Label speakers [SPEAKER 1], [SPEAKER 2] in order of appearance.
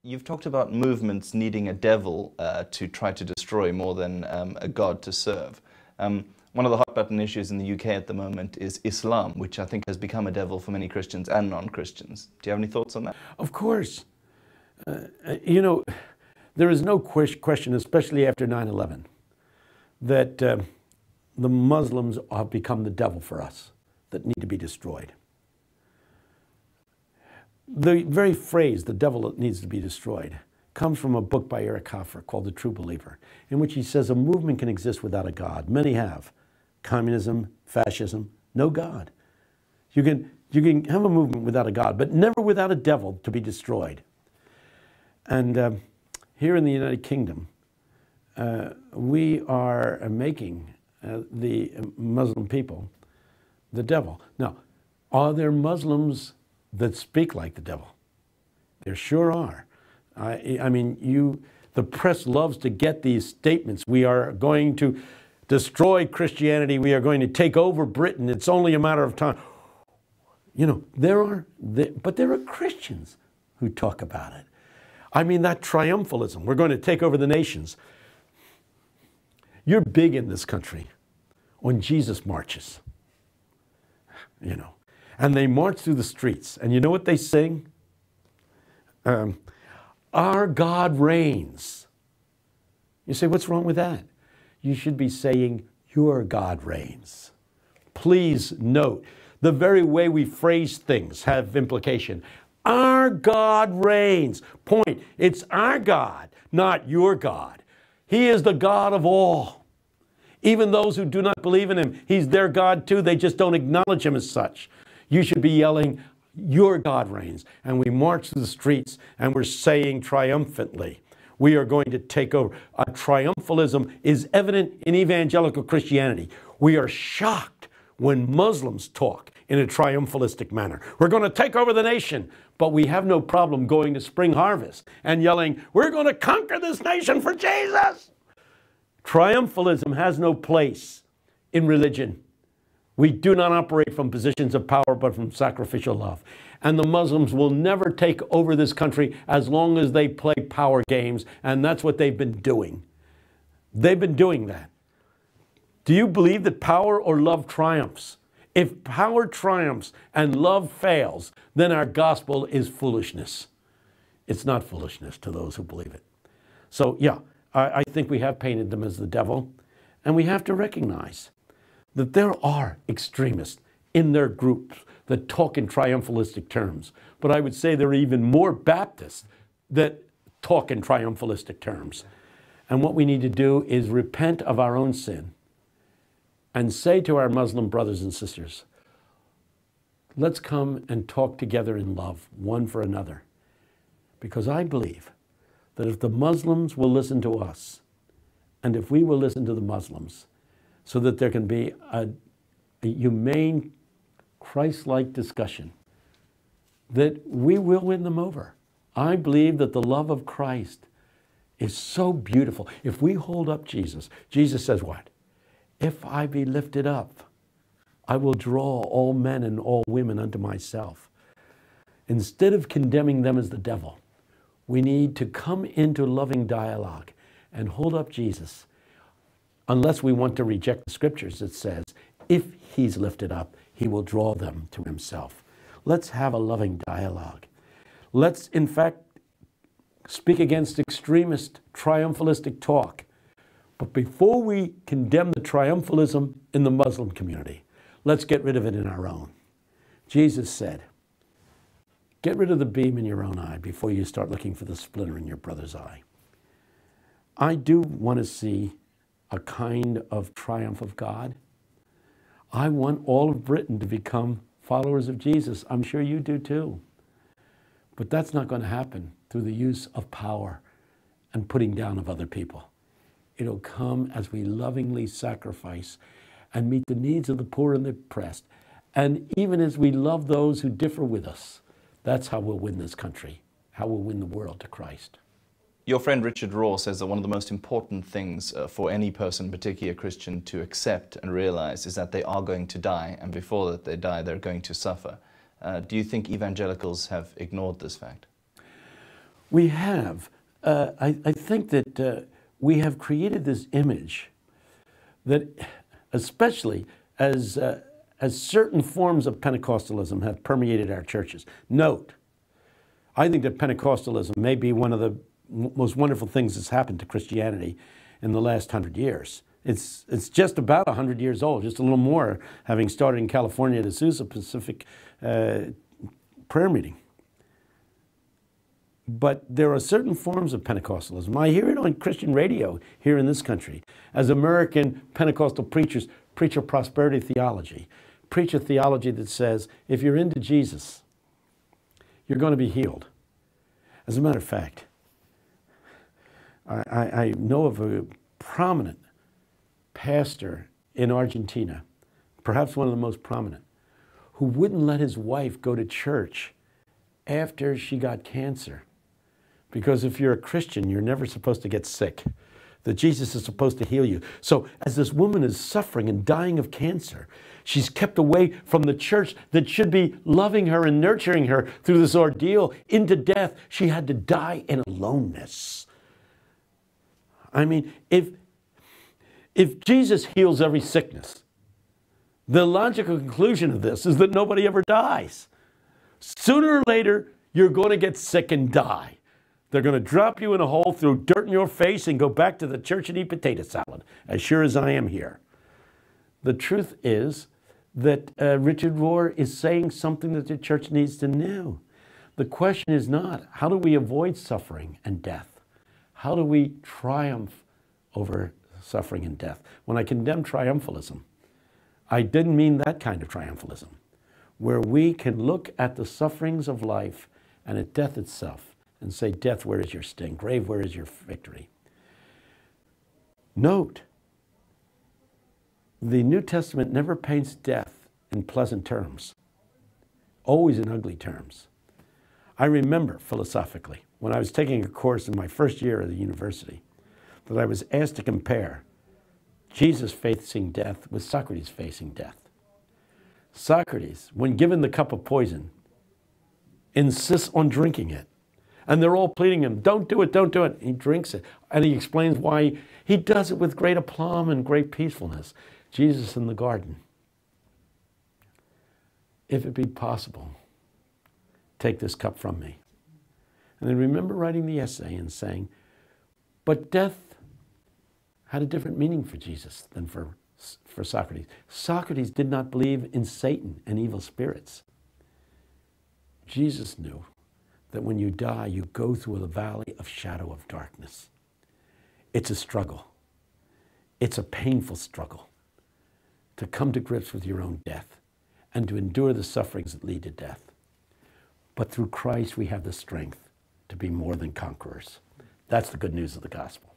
[SPEAKER 1] You've talked about movements needing a devil to try to destroy more than a God to serve. One of the hot button issues in the UK at the moment is Islam, which I think has become a devil for many Christians and non-Christians. Do you have any thoughts on that?
[SPEAKER 2] Of course. You know, there is no question, especially after 9/11, that the Muslims have become the devil for us, that need to be destroyed. The very phrase, the devil that needs to be destroyed, comes from a book by Eric Hoffer called The True Believer, in which he says a movement can exist without a God. Many have. Communism, fascism, no God. You can have a movement without a God, but never without a devil to be destroyed. And here in the United Kingdom, we are making the Muslim people the devil. Now, are there Muslims that speak like the devil? There sure are. I mean, the press loves to get these statements. We are going to destroy Christianity. We are going to take over Britain. It's only a matter of time. You know, but there are Christians who talk about it. I mean, that triumphalism. We're going to take over the nations. You're big in this country on Jesus marches, you know. And they march through the streets. And you know what they sing? Our God reigns. You say, what's wrong with that? You should be saying, your God reigns. Please note, the very way we phrase things have implication. Our God reigns. Point, it's our God, not your God. He is the God of all. Even those who do not believe in him, he's their God too. They just don't acknowledge him as such. You should be yelling, your God reigns. And we march through the streets and we're saying triumphantly, we are going to take over. Triumphalism is evident in evangelical Christianity. We are shocked when Muslims talk in a triumphalistic manner. We're going to take over the nation, but we have no problem going to Spring Harvest and yelling, we're going to conquer this nation for Jesus. Triumphalism has no place in religion. We do not operate from positions of power, but from sacrificial love. And the Muslims will never take over this country as long as they play power games, and that's what they've been doing. They've been doing that. Do you believe that power or love triumphs? If power triumphs and love fails, then our gospel is foolishness. It's not foolishness to those who believe it. So, yeah, I think we have painted them as the devil, and we have to recognize that there are extremists in their groups that talk in triumphalistic terms. But I would say there are even more Baptists that talk in triumphalistic terms. And what we need to do is repent of our own sin and say to our Muslim brothers and sisters, let's come and talk together in love, one for another. Because I believe that if the Muslims will listen to us, and if we will listen to the Muslims, so that there can be a humane, Christ-like discussion, that we will win them over. I believe that the love of Christ is so beautiful. If we hold up Jesus, Jesus says what? If I be lifted up, I will draw all men and all women unto myself. Instead of condemning them as the devil, we need to come into loving dialogue and hold up Jesus. Unless we want to reject the scriptures that says, if he's lifted up, he will draw them to himself. Let's have a loving dialogue. Let's, in fact, speak against extremist, triumphalistic talk. But before we condemn the triumphalism in the Muslim community, let's get rid of it in our own. Jesus said, get rid of the beam in your own eye before you start looking for the splinter in your brother's eye. I do want to see a kind of triumph of God. I want all of Britain to become followers of Jesus. I'm sure you do too. But that's not going to happen through the use of power and putting down of other people. It'll come as we lovingly sacrifice and meet the needs of the poor and the oppressed. And even as we love those who differ with us, that's how we'll win this country, how we'll win the world to Christ.
[SPEAKER 1] Your friend Richard Rohr says that one of the most important things for any person, particularly a Christian, to accept and realize is that they are going to die, and before that they die, they're going to suffer. Do you think evangelicals have ignored this fact?
[SPEAKER 2] we have, I think that we have created this image that, especially as certain forms of Pentecostalism have permeated our churches. Note, I think that Pentecostalism may be one of the most wonderful things that's happened to Christianity in the last 100 years. It's just about 100 years old, just a little more, having started in California at Azusa Pacific prayer meeting. But there are certain forms of Pentecostalism. I hear it on Christian radio here in this country, as American Pentecostal preachers preach a prosperity theology, preach a theology that says, if you're into Jesus, you're going to be healed. As a matter of fact, I know of a prominent pastor in Argentina, perhaps one of the most prominent, who wouldn't let his wife go to church after she got cancer. Because if you're a Christian, you're never supposed to get sick. That Jesus is supposed to heal you. So as this woman is suffering and dying of cancer, she's kept away from the church that should be loving her and nurturing her through this ordeal into death. She had to die in aloneness. I mean, if Jesus heals every sickness, the logical conclusion of this is that nobody ever dies. Sooner or later, you're going to get sick and die. They're going to drop you in a hole, throw dirt in your face, and go back to the church and eat potato salad, as sure as I am here. The truth is that Richard Rohr is saying something that the church needs to know. The question is not, how do we avoid suffering and death? How do we triumph over suffering and death? When I condemn triumphalism, I didn't mean that kind of triumphalism, where we can look at the sufferings of life and at death itself and say, death, where is your sting? Grave, where is your victory? Note, the New Testament never paints death in pleasant terms, always in ugly terms. I remember, philosophically, when I was taking a course in my first year at the university, that I was asked to compare Jesus facing death with Socrates facing death. Socrates, when given the cup of poison, insists on drinking it. And they're all pleading him, don't do it, don't do it. He drinks it. And he explains why he does it with great aplomb and great peacefulness. Jesus in the garden. If it be possible, take this cup from me. And then remember writing the essay and saying, but death had a different meaning for Jesus than for Socrates. Socrates did not believe in Satan and evil spirits. Jesus knew that when you die, you go through a valley of shadow of darkness. It's a struggle. It's a painful struggle to come to grips with your own death and to endure the sufferings that lead to death. But through Christ, we have the strength to be more than conquerors. That's the good news of the gospel.